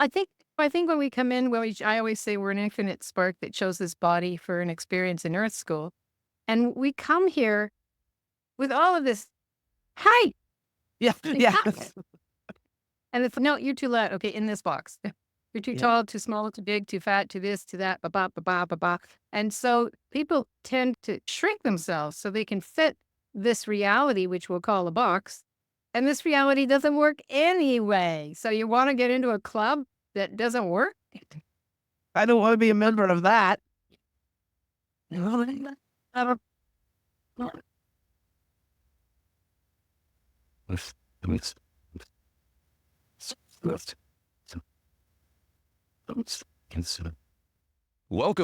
I think I think when we come in, I always say we're an infinite spark that chose this body for an experience in Earth School, and we come here with all of this height, Yeah, yeah. and it's no, you're too loud. Okay, in this box, you're too Yeah. tall, too small, too big, too fat, too this, too that, ba ba ba ba ba ba. And so people tend to shrink themselves so they can fit this reality, which we'll call a box, and this reality doesn't work anyway. So you want to get into a club that doesn't work? I don't wanna be a member of that. Welcome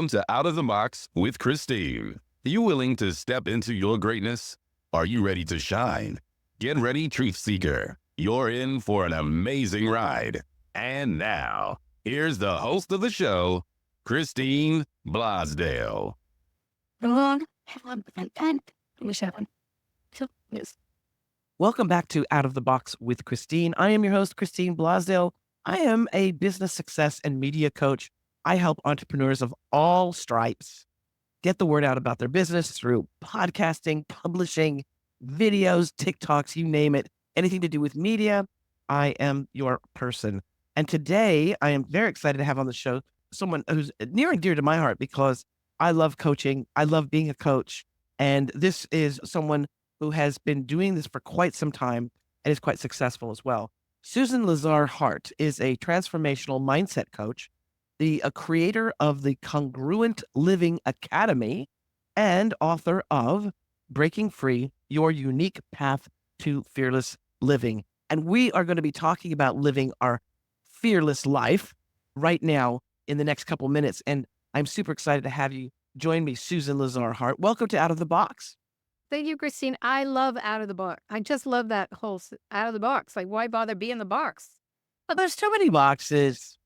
to Out of the Box with Christine. Are you willing to step into your greatness? Are you ready to shine? Get ready, Truth Seeker. You're in for an amazing ride. And now, here's the host of the show, Christine Blosdale. Welcome back to Out of the Box with Christine. I am your host, Christine Blosdale. I am a business success and media coach. I help entrepreneurs of all stripes get the word out about their business through podcasting, publishing, videos, TikToks, you name it, anything to do with media. I am your person. And today I am very excited to have on the show someone who's near and dear to my heart because I love coaching. I love being a coach. And this is someone who has been doing this for quite some time and is quite successful as well. Susan Lazar Hart is a transformational mindset coach, the creator of the Congruent Living Academy, and author of Breaking Free, Your Unique Path to Fearless Living. And we are going to be talking about living our fearless life right now in the next couple minutes. And I'm super excited to have you join me, Susan Lazar Hart. Welcome to Out of the Box. Thank you, Christine. I love out of the box. I just love that whole out of the box. Like, why bother being in the box? But there's so many boxes.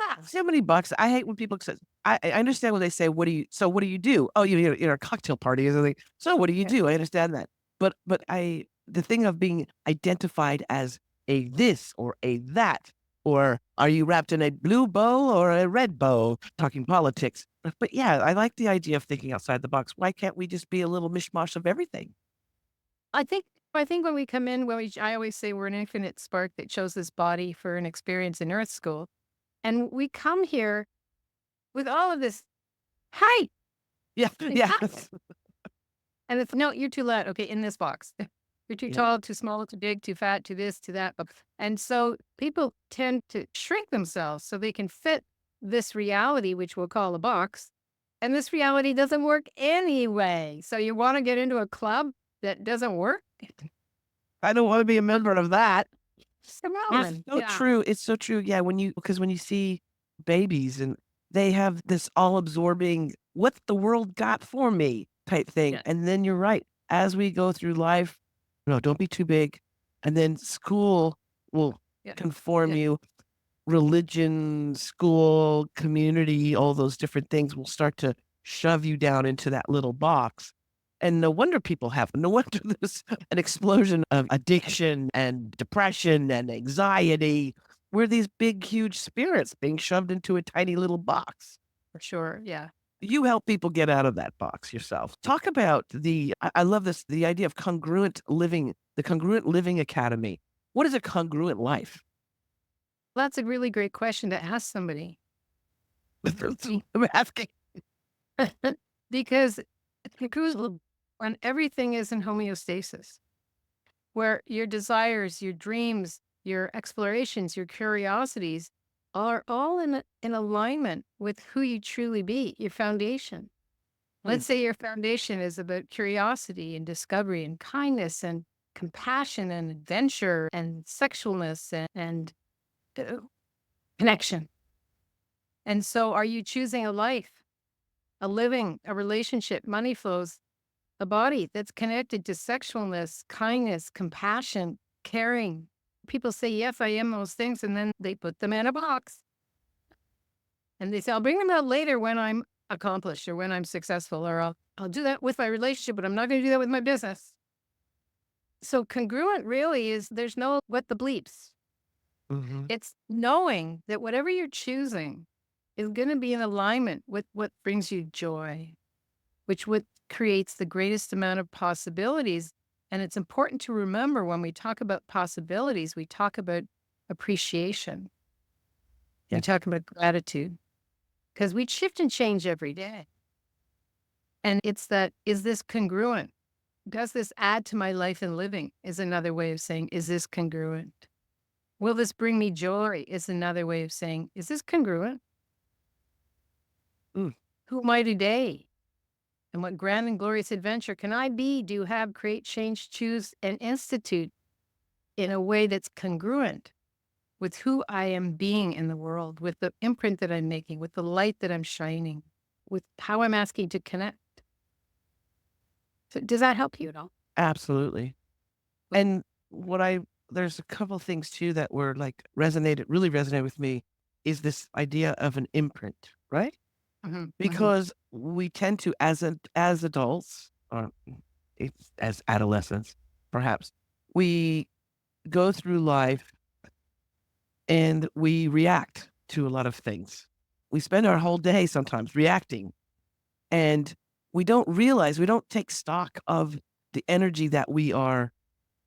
Ah, So many boxes. I hate when people say, I understand when they say, what do you do? Oh, you're a cocktail party or something. So what do you yeah. do? I understand that. But the thing of being identified as a this or a that, or are you wrapped in a blue bow or a red bow, talking politics. But yeah, I like the idea of thinking outside the box. Why can't we just be a little mishmash of everything? I think I think when we come in, I always say we're an infinite spark that chose this body for an experience in Earth School, and we come here with all of this height, Yeah, yeah. and it's no, you're too loud. Okay, in this box, you're too Yeah. tall, too small, too big, too fat, too this, too that. And so people tend to shrink themselves so they can fit this reality, which we'll call a box, and this reality doesn't work anyway. So you want to get into a club that doesn't work? I don't want to be a member of that. Come It's on. so true. It's so true. Yeah, because when you see babies and they have this all absorbing, "What's the world got for me?" type thing. Yeah. And then you're right. As we go through life, no, don't be too big. And then school will Yeah. conform Yeah. you. Religion, school, community, all those different things will start to shove you down into that little box. And no wonder there's an explosion of addiction and depression and anxiety. We're these big, huge spirits being shoved into a tiny little box. For sure. Yeah. You help people get out of that box yourself. Talk about I love this, the idea of congruent living, the Congruent Living Academy. What is a congruent life? That's a really great question to ask somebody. I'm asking. Because when everything is in homeostasis, where your desires, your dreams, your explorations, your curiosities are all in alignment with who you truly be, your foundation. Hmm. Let's say your foundation is about curiosity and discovery and kindness and compassion and adventure and sexualness and uh, connection. And so are you choosing a life, a living, a relationship, money flows, a body that's connected to sexualness, kindness, compassion, caring? People say, yes, I am those things. And then they put them in a box and they say, I'll bring them out later when I'm accomplished or when I'm successful, or I'll do that with my relationship, but I'm not going to do that with my business. So congruent really is there's no what the bleeps. Hmm. It's knowing that whatever you're choosing is going to be in alignment with what brings you joy, which what creates the greatest amount of possibilities. And it's important to remember when we talk about possibilities, we talk about appreciation, we Yeah. talk about gratitude, because we shift and change every day. And it's that, is this congruent? Does this add to my life and living? Is another way of saying, is this congruent? Will this bring me joy? Is another way of saying, is this congruent? Mm. Who am I today? And what grand and glorious adventure can I be, do, have, create, change, choose, and institute in a way that's congruent with who I am being in the world, with the imprint that I'm making, with the light that I'm shining, with how I'm asking to connect? So does that help you at all? Absolutely. And what I there's a couple things too that were like really resonated with me is this idea of an imprint, right? Mhm, mhm. Because we tend to, as adults, or it's as adolescents, perhaps, we go through life and we react to a lot of things. We spend our whole day sometimes reacting, and we don't take stock of the energy that we are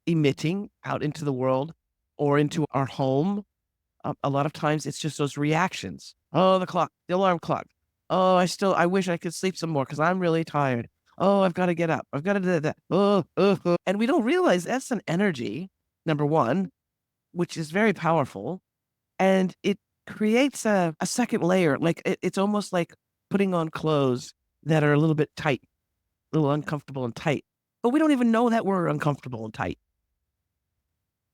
emitting out into the world or into our home. A lot of times it's just those reactions. Oh, the alarm clock. Oh, I wish I could sleep some more because I'm really tired. Oh, I've got to get up. I've got to do that. Oh. And we don't realize that's an energy, number one, which is very powerful. And it creates a second layer. Like it's almost like putting on clothes that are a little bit tight, a little uncomfortable and tight. But we don't even know that we're uncomfortable and tight.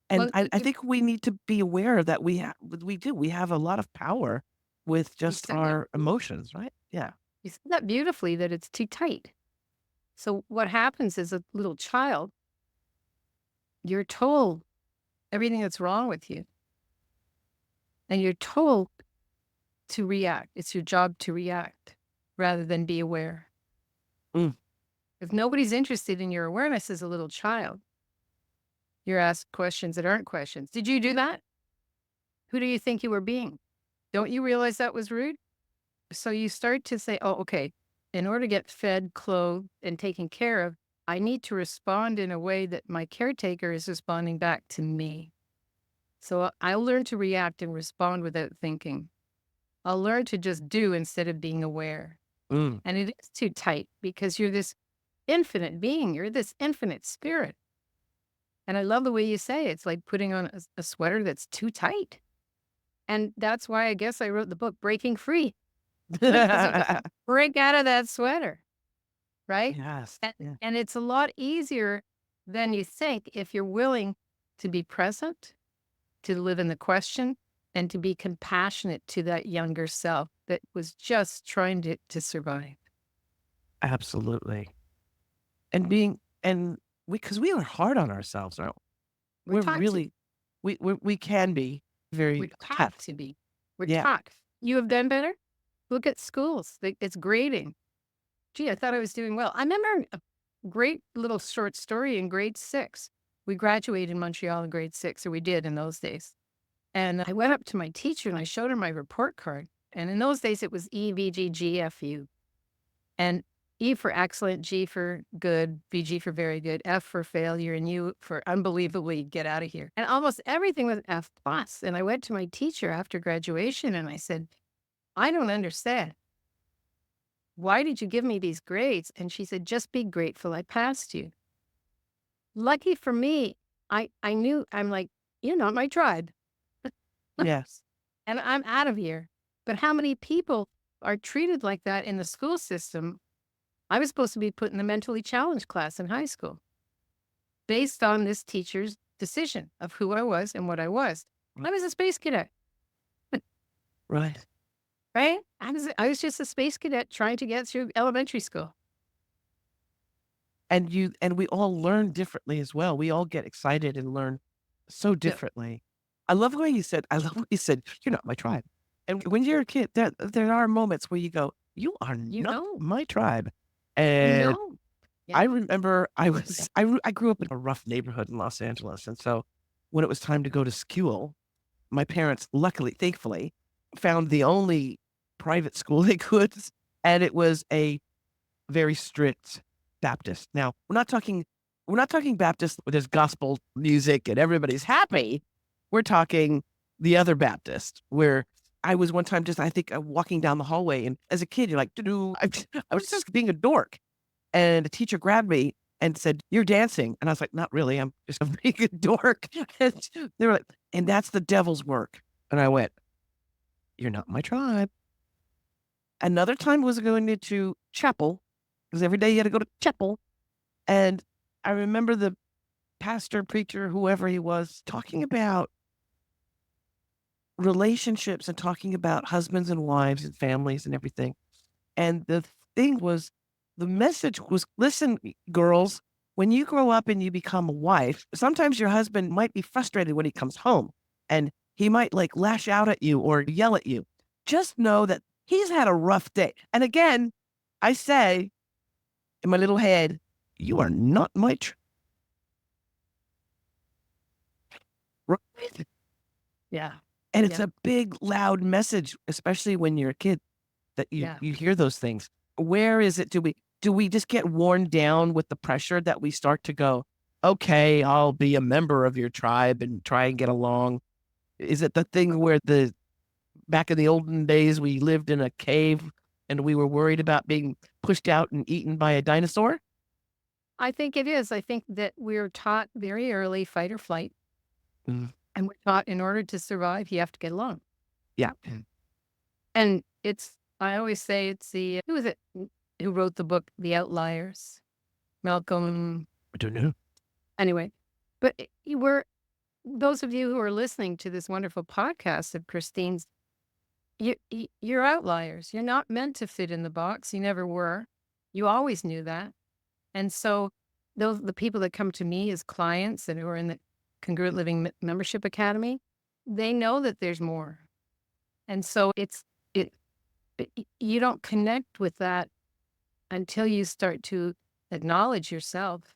And Well, I think we need to be aware that we have a lot of power with you just said that. our emotions, right? Yeah. You said that beautifully, that it's too tight. So what happens is, a little child, you're told everything that's wrong with you, and you're told to react. It's your job to react rather than be aware. Mm, If nobody's interested in your awareness as a little child, you're asked questions that aren't questions. Did you do that? Who do you think you were being? Don't you realize that was rude? So you start to say, oh, okay, in order to get fed, clothed, and taken care of, I need to respond in a way that my caretaker is responding back to me. So I'll learn to react and respond without thinking. I'll learn to just do instead of being aware. mm. And it is too tight because you're this infinite being, you're this infinite spirit. And I love the way you say it. It's like putting on a sweater that's too tight. And that's why I guess I wrote the book, Breaking Free, because you got to break out of that sweater, right? Yes. And, Yeah. and it's a lot easier than you think if you're willing to be present, to live in the question, and to be compassionate to that younger self that was just trying to survive. Absolutely. And being and because we are hard on ourselves, aren't We're we? taught to. We can be very We're taught tough. to be. We're Yeah. taught. You have done better? Look at schools. It's grading. Gee, I thought I was doing well. I remember a great little short story in grade 6. We graduated in Montreal in grade 6, or we did in those days. And I went up to my teacher and I showed her my report card. And in those days, it was E, V, G, G, F, U. And E for excellent, G for good, VG for very good, F for failure, and U for unbelievably get out of here. And almost everything was F plus. And I went to my teacher after graduation and I said, I don't understand. Why did you give me these grades? And she said, just be grateful I passed you. Lucky for me, I knew, I'm like, you're not my tribe. Yes. And I'm out of here. But how many people are treated like that in the school system? I was supposed to be put in the mentally challenged class in high school based on this teacher's decision of who I was and what I was. I was a space cadet, Right. right? I was just a space cadet trying to get through elementary school. And we all learn differently as well. We all get excited and learn so Yeah. differently. I love what you said, "You're not my tribe." And when you're a kid, there are moments where you go, "You are You not know, my tribe." you And know. Yeah. I remember I grew up in a rough neighborhood in Los Angeles, and so when it was time to go to school, my parents, luckily, thankfully, found the only private school they could, and it was a very strict Baptist. Now, we're not talking Baptist where there's gospel music and everybody's happy. We're talking the other Baptist where I was one time I think walking down the hallway, and as a kid, you're like, "Doo-doo." I was just being a dork. And a teacher grabbed me and said, "You're dancing." And I was like, "Not really. I'm just being a dork." And they were like, "And that's the devil's work." And I went, "You're not my tribe." Another time was going into chapel, because every day you had to go to chapel. And I remember the pastor, preacher, whoever he was, talking about relationships and talking about husbands and wives and families and everything. And the message was, listen, girls, when you grow up and you become a wife, sometimes your husband might be frustrated when he comes home and he might like lash out at you or yell at you. Just know that he's had a rough day. And again, I say in my little head, you are not my right? Yeah. And it's Yeah. a big, loud message, especially when you're a kid, that Yeah. you hear those things. Where is it? Do we just get worn down with the pressure that we start to go, okay, I'll be a member of your tribe and try and get along? Is it the thing where back in the olden days we lived in a cave and we were worried about being pushed out and eaten by a dinosaur? I think it is. I think that we're taught very early fight or flight. Mm, And we're taught in order to survive, you have to get along. yeah. And I always say who was it who wrote the book, The Outliers? Malcolm, I don't know. anyway. But those of you who are listening to this wonderful podcast of Christine's, you're outliers. You're not meant to fit in the box. You never were. You always knew that. And so the people that come to me as clients and who are in the Congruent Living Membership Academy, they know that there's more. And so you don't connect with that until you start to acknowledge yourself.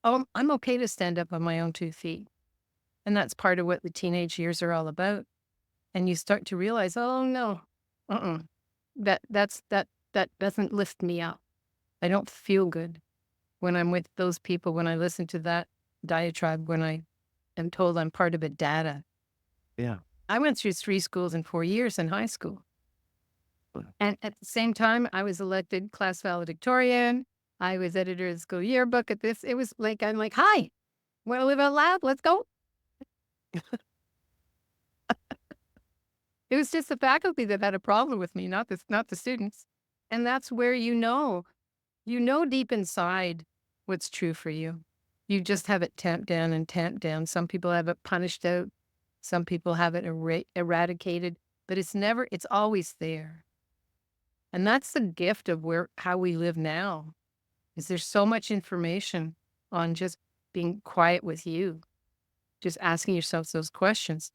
Oh, I'm okay to stand up on my own 2 feet. And that's part of what the teenage years are all about. And you start to realize, oh no, that doesn't lift me up. I don't feel good when I'm with those people, when I listen to that diatribe, when I am told I'm part of a data. Yeah. I went through 3 schools in 4 years in high school. And at the same time, I was elected class valedictorian. I was editor of the school yearbook at this. It was like, I'm like, hi, want to live out loud? Let's go. It was just the faculty that had a problem with me, not the students. And that's where you know deep inside what's true for you. You just have it tamped down and tamped down. Some people have it punished out. Some people have it eradicated, but it's always there. And that's the gift of how we live now, is there's so much information on just being quiet with you, just asking yourself those questions,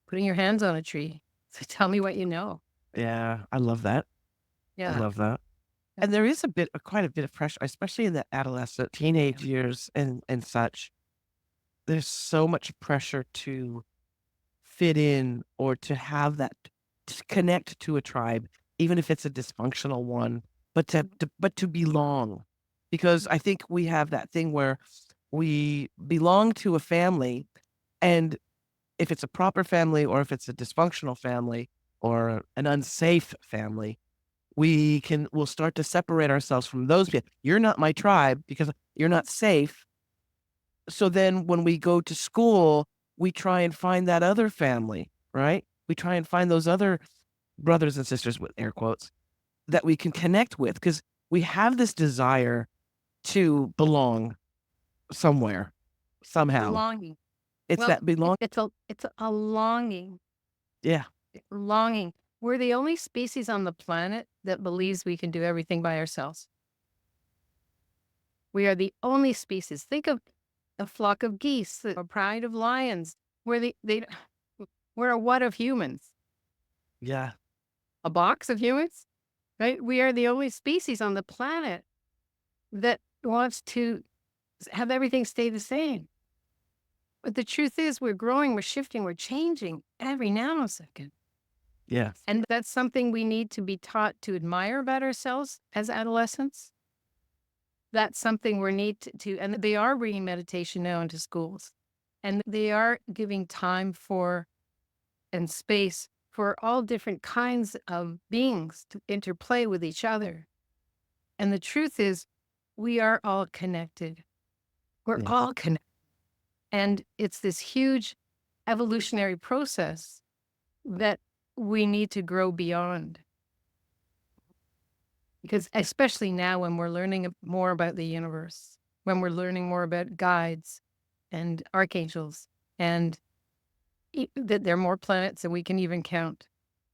putting your hands on a tree. So tell me what you know. Yeah. I love that. I Yeah. love that. Yeah. And there is quite a bit of pressure, especially in the adolescent, teenage years and such. There's so much pressure to fit in or to have to connect to a tribe, even if it's a dysfunctional one, but to belong. Because I think we have that thing where we belong to a family, and if it's a proper family or if it's a dysfunctional family or an unsafe family, we'll start to separate ourselves from those people. You're not my tribe because you're not safe. So then when we go to school, we try and find that other family, right? We try and find those other brothers and sisters with air quotes that we can connect with because we have this desire to belong somewhere, somehow. Belonging. It's Well, that belong. it's a longing. Yeah. Longing. We're the only species on the planet that believes we can do everything by ourselves. We are the only species. Think of a flock of geese, a pride of lions. We're a what of humans? Yeah. A box of humans, right? We are the only species on the planet that wants to have everything stay the same. But the truth is, we're growing, we're shifting, we're changing every nanosecond. Yes. And that's something we need to be taught to admire about ourselves as adolescents. That's something we need and they are bringing meditation now into schools. And they are giving time for and space for all different kinds of beings to interplay with each other. And the truth is, we are all connected. We're Yeah. all connected. And it's this huge evolutionary process that we need to grow beyond. Because especially now when we're learning more about the universe, when we're learning more about guides and archangels, and that there are more planets than we can even count,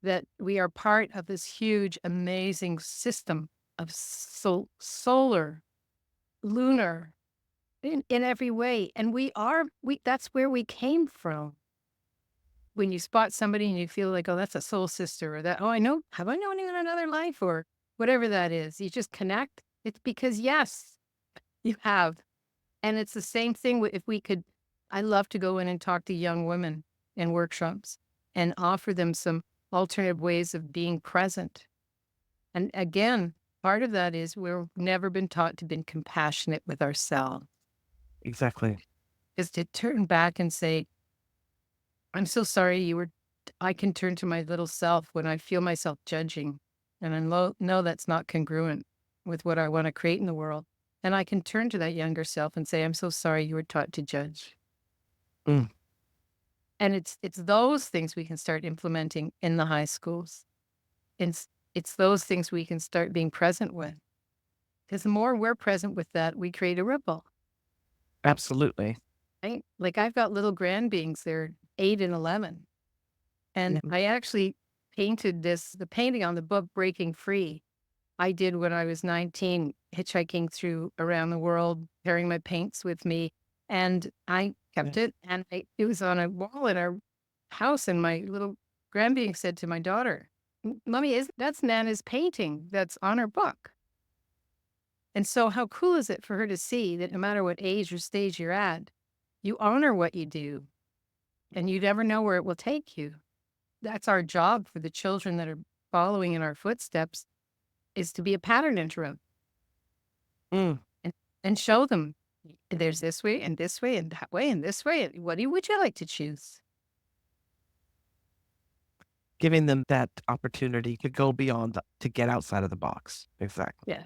that we are part of this huge, amazing system of solar, lunar, in every way. And that's where we came from. When you spot somebody and you feel like, oh, that's a soul sister, or that, oh, have I known you in another life, or whatever that is, you just connect. It's because, yes, you have. And it's the same thing if we could, I love to go in and talk to young women in workshops and offer them some alternative ways of being present. And again, part of that is we've never been taught to be compassionate with ourselves. Exactly. Is to turn back and say, I'm so sorry I can turn to my little self when I feel myself judging. And I know that's not congruent with what I want to create in the world. And I can turn to that younger self and say, I'm so sorry you were taught to judge. Mm. And it's those things we can start implementing in the high schools. It's those things we can start being present with. Because the more we're present with that, we create a ripple. Absolutely. Right? Like I've got little grand beings, they're 8 and 11. And I actually painted the painting on the book, Breaking Free. I did when I was 19, hitchhiking around the world, carrying my paints with me. And I kept it. And it was on a wall in our house. And my little grandbeing said to my daughter, Mommy, that's Nana's painting that's on her book. And so how cool is it for her to see that no matter what age or stage you're at, you honor what you do and you never know where it will take you. That's our job for the children that are following in our footsteps, is to be a pattern interrupt Mm. and show them there's this way and this way and that way and this way. What would you like to choose? Giving them that opportunity to go beyond, to get outside of the box. Exactly. Yeah.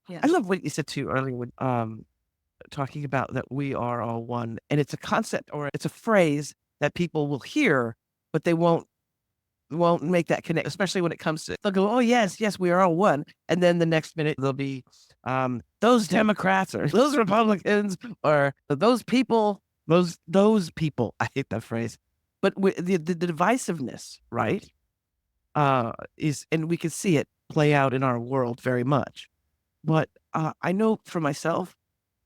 Yeah. I love what you said too earlier when talking about that we are all one. And it's a concept, or it's a phrase that people will hear, but they won't make that connect, especially when it comes to, they'll go, oh yes, yes, we are all one. And then the next minute they'll be those Democrats or those Republicans or those people, those people. I hate that phrase. But the divisiveness, right? And we can see it play out in our world very much. But I know for myself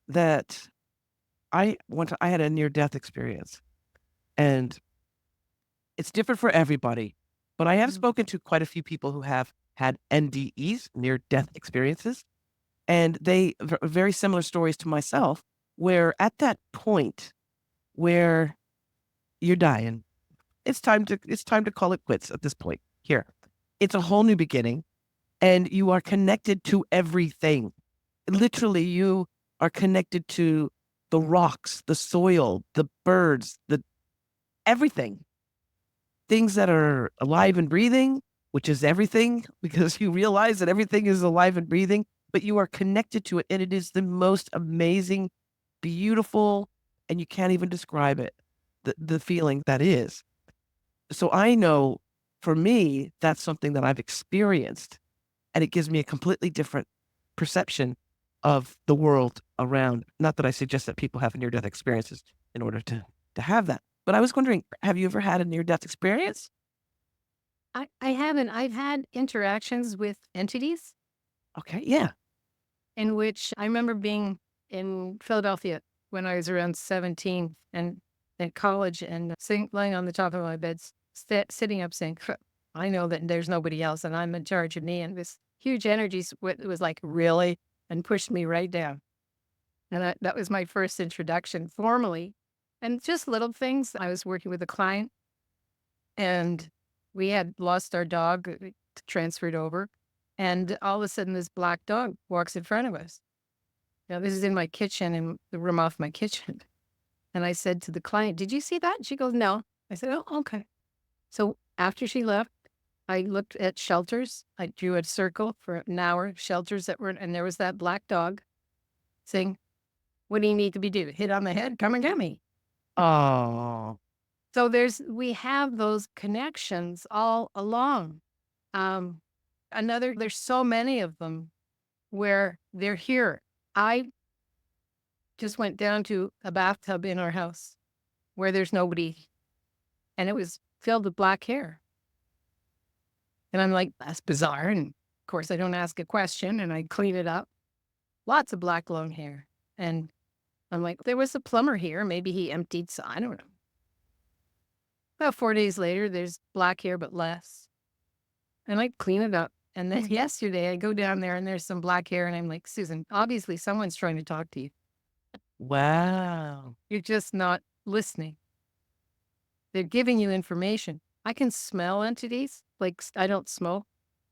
that I had a near-death experience, and it's different for everybody. But I have spoken to quite a few people who have had NDEs, near-death experiences, and they very similar stories to myself, where at that point where you're dying, it's time to call it quits at this point. Here, it's a whole new beginning, and you are connected to everything. Literally, you are connected to the rocks, the soil, the birds, everything. Things that are alive and breathing, which is everything, because you realize that everything is alive and breathing, but you are connected to it. And it is the most amazing, beautiful, and you can't even describe it, the feeling that is. So I know for me, that's something that I've experienced, and it gives me a completely different perception of the world around. Not that I suggest that people have near-death experiences in order to have that. But I was wondering, have you ever had a near-death experience? I haven't. I've had interactions with entities Okay, yeah. in which I remember being in Philadelphia when I was around 17 and at college and laying on the top of my bed, sitting up saying, I know that there's nobody else and I'm in charge of me. And this huge energy was like, really? And pushed me right down. And that was my first introduction formally. And just little things. I was working with a client and we had lost our dog, transferred over. And all of a sudden, this black dog walks in front of us. Now, this is in my kitchen, in the room off my kitchen. And I said to the client, "Did you see that?" And she goes, "No." I said, "Oh, okay." So after she left, I looked at shelters. I drew a circle for an hour, shelters that were, and there was that black dog saying, "What do you need to be do? Hit on the head? Come and get me." Oh, So we have those connections all along. Um, there's so many of them where they're here. I just went down to a bathtub in our house where there's nobody, and it was filled with black hair. And I'm like, that's bizarre. And of course, I don't ask a question and I clean it up. Lots of black long hair. And I'm like, there was a plumber here. Maybe he emptied some, I don't know. About 4 days later, there's black hair, but less. And I clean it up. And then yesterday, I go down there and there's some black hair. And I'm like, Susan, obviously someone's trying to talk to you. wow. You're just not listening. They're giving you information. I can smell entities. Like I don't smoke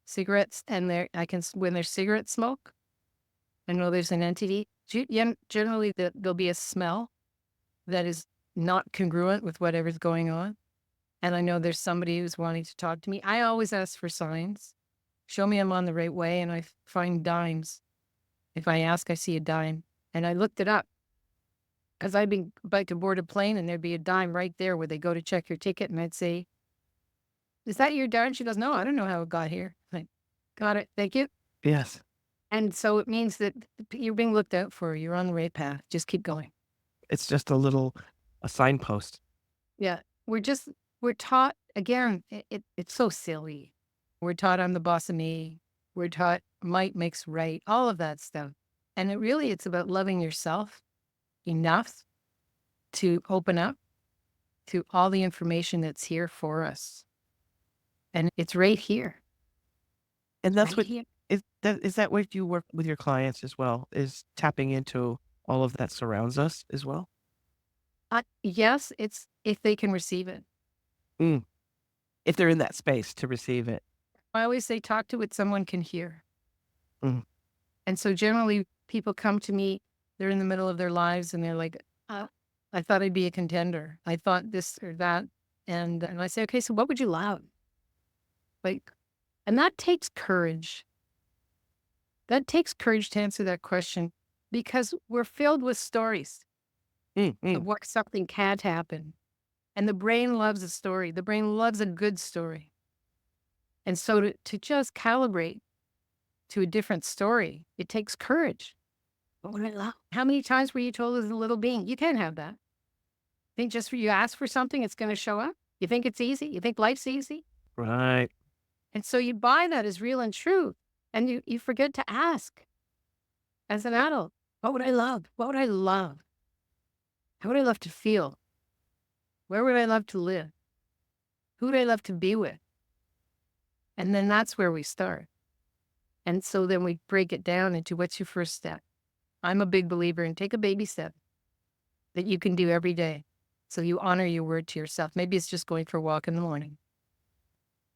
cigarettes, and when there's cigarette smoke, I know there's an entity. Generally, there'll be a smell that is not congruent with whatever's going on. And I know there's somebody who's wanting to talk to me. I always ask for signs. Show me I'm on the right way, and I find dimes. If I ask, I see a dime. And I looked it up because I'd been about to board a plane, and there'd be a dime right there where they go to check your ticket, and I'd say, "Is that your dime?" She goes, "No, I don't know how it got here." I'm like, got it. Thank you. Yes. And so it means that you're being looked out for. You're on the right path. Just keep going. It's just a signpost. Yeah. We're taught, again, it's so silly. We're taught I'm the boss of me. We're taught might makes right, all of that stuff. And it's about loving yourself enough to open up to all the information that's here for us. And it's right here. And that's Right what here. is that what you work with your clients as well? Is tapping into all of that surrounds us as well? Yes, it's if they can receive it. Mm. If they're in that space to receive it. I always say, talk to what someone can hear. Mm. And so generally people come to me, they're in the middle of their lives and they're like, I thought I'd be a contender. I thought this or that. And I say, okay, so what would you love? Like, and that takes courage. That takes courage to answer that question because we're filled with stories of what something can't happen. And the brain loves a story. The brain loves a good story. And so to just calibrate to a different story, it takes courage. How many times were you told as a little being, you can't have that? Think just for you ask for something, it's going to show up? You think it's easy? You think life's easy? Right. And so you buy that as real and true. And you forget to ask as an adult, what would I love? What would I love? How would I love to feel? Where would I love to live? Who would I love to be with? And then that's where we start. And so then we break it down into what's your first step? I'm a big believer in take a baby step that you can do every day. So you honor your word to yourself. Maybe it's just going for a walk in the morning.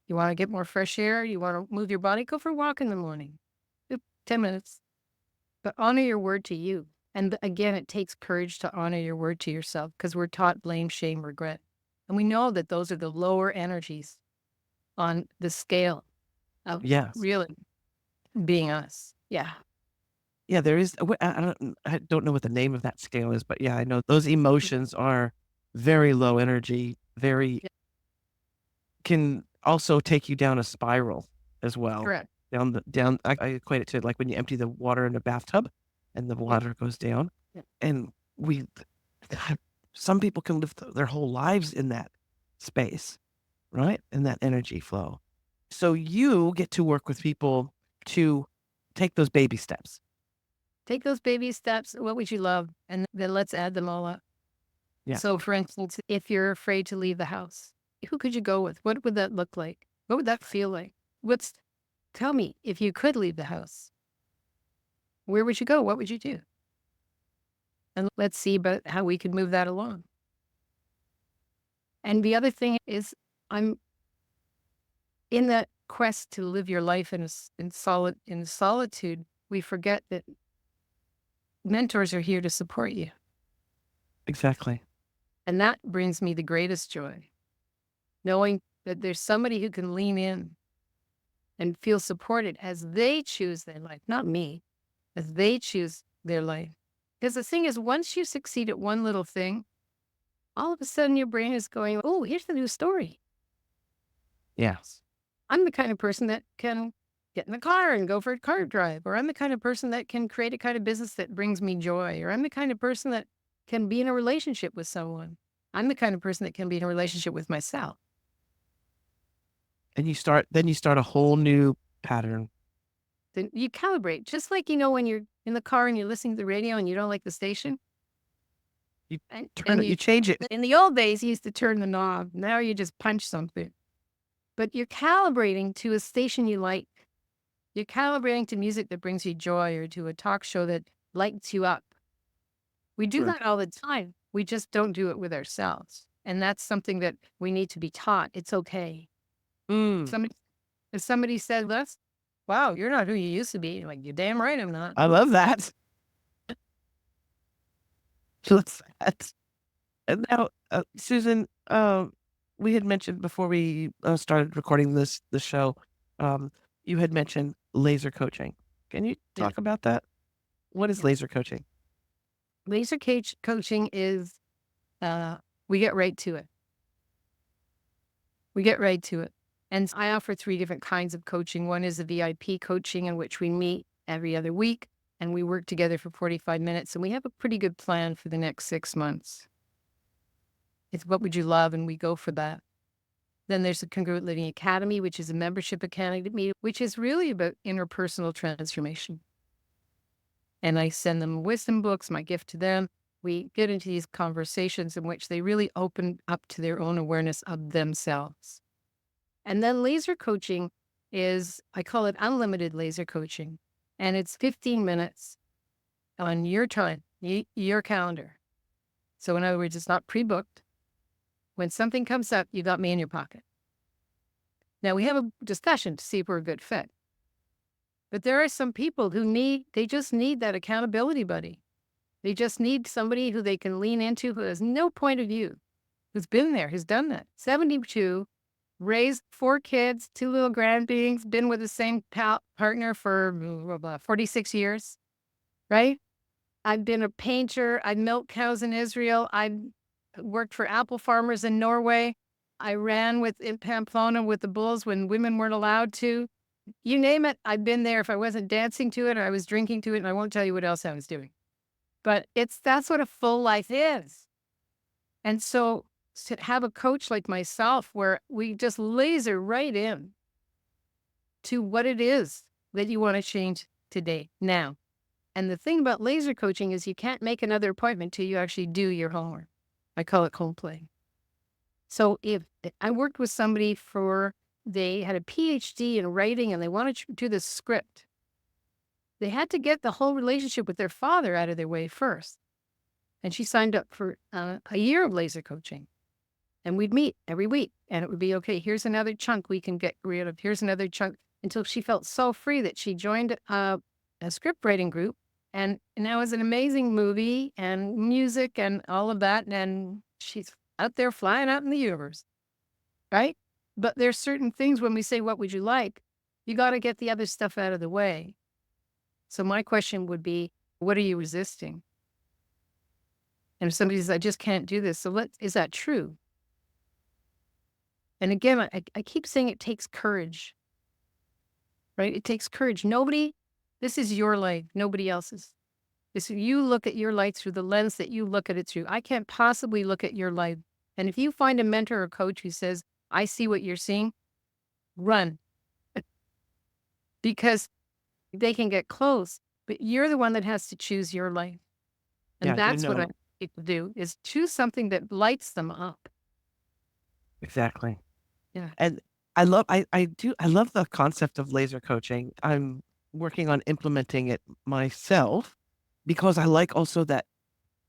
You want to get more fresh air? You want to move your body? Go for a walk in the morning. 10 minutes. But honor your word to you. And again, it takes courage to honor your word to yourself because we're taught blame, shame, regret. And we know that those are the lower energies on the scale of really being us. Yeah. Yeah, there is. I don't know what the name of that scale is, but yeah, I know those emotions are very low energy. Can also take you down a spiral as well. Correct. Down. I equate it to like when you empty the water in a bathtub, and the water goes down. Yeah. And God, some people can live their whole lives in that space, right? In that energy flow. So you get to work with people to take those baby steps. Take those baby steps. What would you love? And then let's add them all up. Yeah. So for instance, if you're afraid to leave the house, who could you go with? What would that look like? What would that feel like? Tell me, if you could leave the house, where would you go? What would you do? And let's see about how we could move that along. And the other thing is, I'm in that quest to live your life in solitude. We forget that mentors are here to support you. Exactly. And that brings me the greatest joy, knowing that there's somebody who can lean in and feel supported as they choose their life, not me, as they choose their life. Because the thing is, once you succeed at one little thing, all of a sudden your brain is going, oh, here's the new story. Yes. I'm the kind of person that can get in the car and go for a car drive, or I'm the kind of person that can create a kind of business that brings me joy, or I'm the kind of person that can be in a relationship with someone. I'm the kind of person that can be in a relationship with myself. And then you start a whole new pattern. Then you calibrate, just like, when you're in the car and you're listening to the radio and you don't like the station. You And, turn it, you change it. in the old days, you used to turn the knob. Now you just punch something. But you're calibrating to a station you like. You're calibrating to music that brings you joy, or to a talk show that lights you up. We do that all the time. We just don't do it with ourselves. And that's something that we need to be taught. It's okay. Mm. If somebody said, wow, you're not who you used to be. You're like, you're damn right I'm not. I love that. And now, Susan, we had mentioned before we started recording the show, you had mentioned laser coaching. Can you Yeah. talk about that? What is Yeah. laser coaching? Laser coaching is, we get right to it. We get right to it. And I offer 3 different kinds of coaching. One is a VIP coaching, in which we meet every other week and we work together for 45 minutes. And we have a pretty good plan for the next 6 months. It's what would you love? And we go for that. Then there's the Congruent Living Academy, which is a membership academy, which is really about interpersonal transformation. And I send them wisdom books, my gift to them. We get into these conversations in which they really open up to their own awareness of themselves. And then laser coaching is, I call it unlimited laser coaching. And it's 15 minutes on your time, your calendar. So in other words, it's not pre-booked. When something comes up, you got me in your pocket. Now we have a discussion to see if we're a good fit. But there are some people who they just need that accountability buddy. They just need somebody who they can lean into, who has no point of view, who's been there, who's done that. 72, raised 4 kids, 2 little grandbabies, been with the same partner for 46 years, right? I've been a painter. I've milked cows in Israel. I've worked for apple farmers in Norway. I ran in Pamplona with the bulls when women weren't allowed to. You name it, I've been there. If I wasn't dancing to it, or I was drinking to it, and I won't tell you what else I was doing. But that's what a full life is. And so to have a coach like myself, where we just laser right in to what it is that you want to change today, now. And the thing about laser coaching is you can't make another appointment till you actually do your homework. I call it cold play. So if I worked with somebody they had a PhD in writing and they wanted to do this script, they had to get the whole relationship with their father out of their way first. And she signed up for a year of laser coaching. And we'd meet every week and it would be, okay, here's another chunk we can get rid of. Here's another chunk, until she felt so free that she joined a script writing group. And now it's an amazing movie and music and all of that. And she's out there flying out in the universe, right? But there's certain things when we say, what would you like? You got to get the other stuff out of the way. So my question would be, what are you resisting? And if somebody says, I just can't do this. So is that true? And again, I keep saying it takes courage, right? It takes courage. This is your life, nobody else's. You look at your life through the lens that you look at it through. I can't possibly look at your life. And if you find a mentor or coach who says, I see what you're seeing, run. Because they can get close, but you're the one that has to choose your life. And that's what I people do, is choose something that lights them up. Exactly. Yeah. And I love the concept of laser coaching. I'm working on implementing it myself because I like also that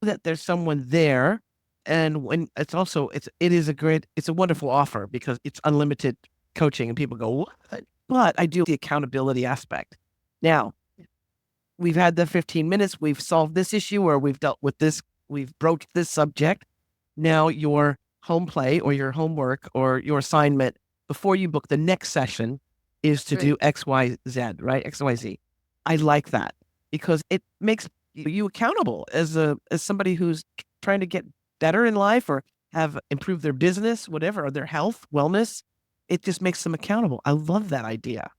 there's someone there And when it's a wonderful offer because it's unlimited coaching and people go, what? But I do the accountability aspect. Now, we've had the 15 minutes, we've solved this issue or we've dealt with this, we've broached this subject. Now your home play or your homework or your assignment before you book the next session is to do X, Y, Z, right? X, Y, Z. I like that because it makes you accountable as somebody who's trying to get better in life or have improved their business, whatever, or their health, wellness. It just makes them accountable. I love that idea.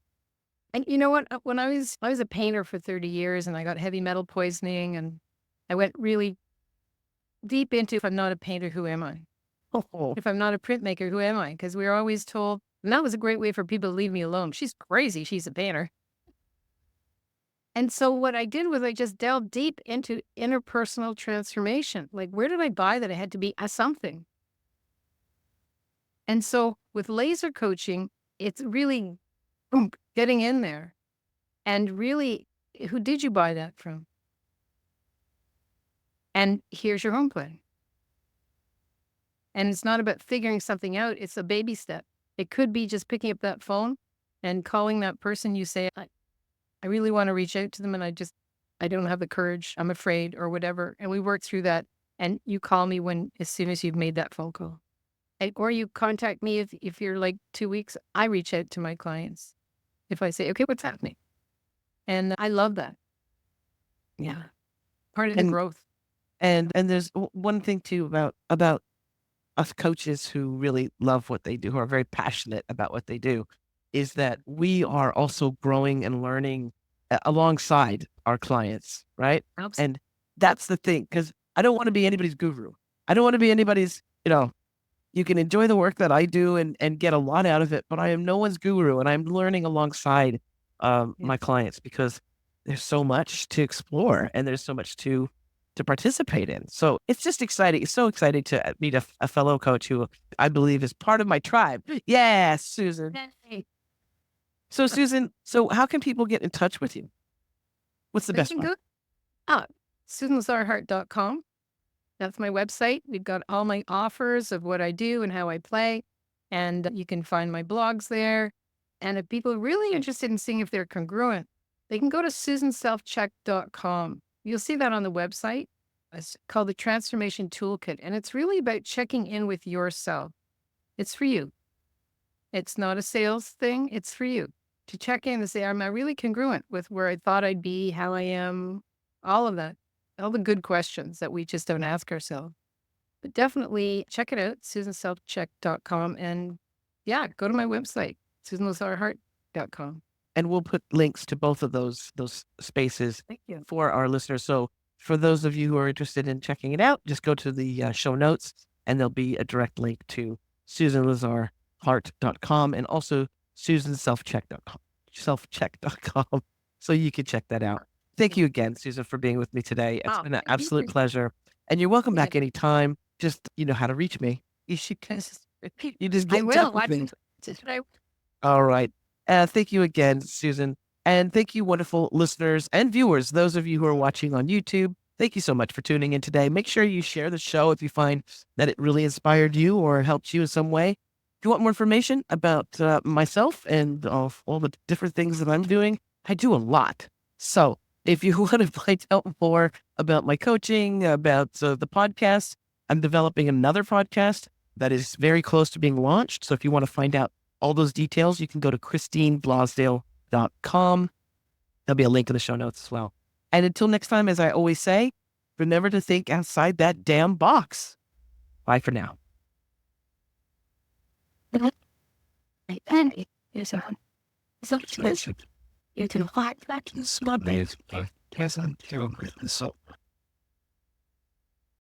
And you know what? When I was a painter for 30 years and I got heavy metal poisoning and I went really deep into, if I'm not a painter, who am I? Oh, If I'm not a printmaker, who am I? Because we were always told, and that was a great way for people to leave me alone. She's crazy. She's a painter. And so what I did was I just delved deep into interpersonal transformation. Like, where did I buy that I had to be a something? And so with laser coaching, it's really getting in there and really, who did you buy that from? And here's your home play. And it's not about figuring something out. It's a baby step. It could be just picking up that phone and calling that person. You say, I really want to reach out to them and I don't have the courage. I'm afraid or whatever. And we work through that. And you call me as soon as you've made that phone call. Or you contact me if you're like 2 weeks. I reach out to my clients. If I say, okay, what's happening? And I love that. Yeah. Part of the growth. And there's one thing too about us coaches who really love what they do, who are very passionate about what they do, is that we are also growing and learning alongside our clients, right? Absolutely. And that's the thing, because I don't want to be anybody's guru. I don't want to be anybody's, you can enjoy the work that I do and get a lot out of it, but I am no one's guru, and I'm learning alongside my clients because there's so much to explore and there's so much to participate in. So it's just exciting. It's so exciting to meet a fellow coach who I believe is part of my tribe. Yes, Susan. Hey. So Susan, how can people get in touch with you? What's the best one? SusanLazarHart.com. That's my website. We've got all my offers of what I do and how I play. And you can find my blogs there. And if people are really interested in seeing if they're congruent, they can go to SusanSelfCheck.com. You'll see that on the website. It's called the Transformation Toolkit. And it's really about checking in with yourself. It's for you. It's not a sales thing. It's for you to check in and say, am I really congruent with where I thought I'd be, how I am, all of that, all the good questions that we just don't ask ourselves. But definitely check it out, SusanSelfCheck.com. And go to my website, SusanLazarHart.com. And we'll put links to both of those spaces Thank you. for our listeners. So for those of you who are interested in checking it out, just go to the show notes and there'll be a direct link to SusanLazarHart.com and also SusanSelfCheck.com. So you can check that out. Thank you again, Susan, for being with me today. It's been an absolute pleasure. And you're welcome back anytime. Just, you know how to reach me. You just get in touch with me. All right. Thank you again, Susan. And thank you, wonderful listeners and viewers, those of you who are watching on YouTube. Thank you so much for tuning in today. Make sure you share the show if you find that it really inspired you or helped you in some way. If you want more information about myself and all the different things that I'm doing, I do a lot. So if you want to find out more about my coaching, about the podcast, I'm developing another podcast that is very close to being launched. So if you want to find out all those details, you can go to ChristineBlosdale.com. There'll be a link in the show notes as well. And until next time, as I always say, remember to think outside that damn box. Bye for now. You can find that in small ways. Yes, I'm doing so.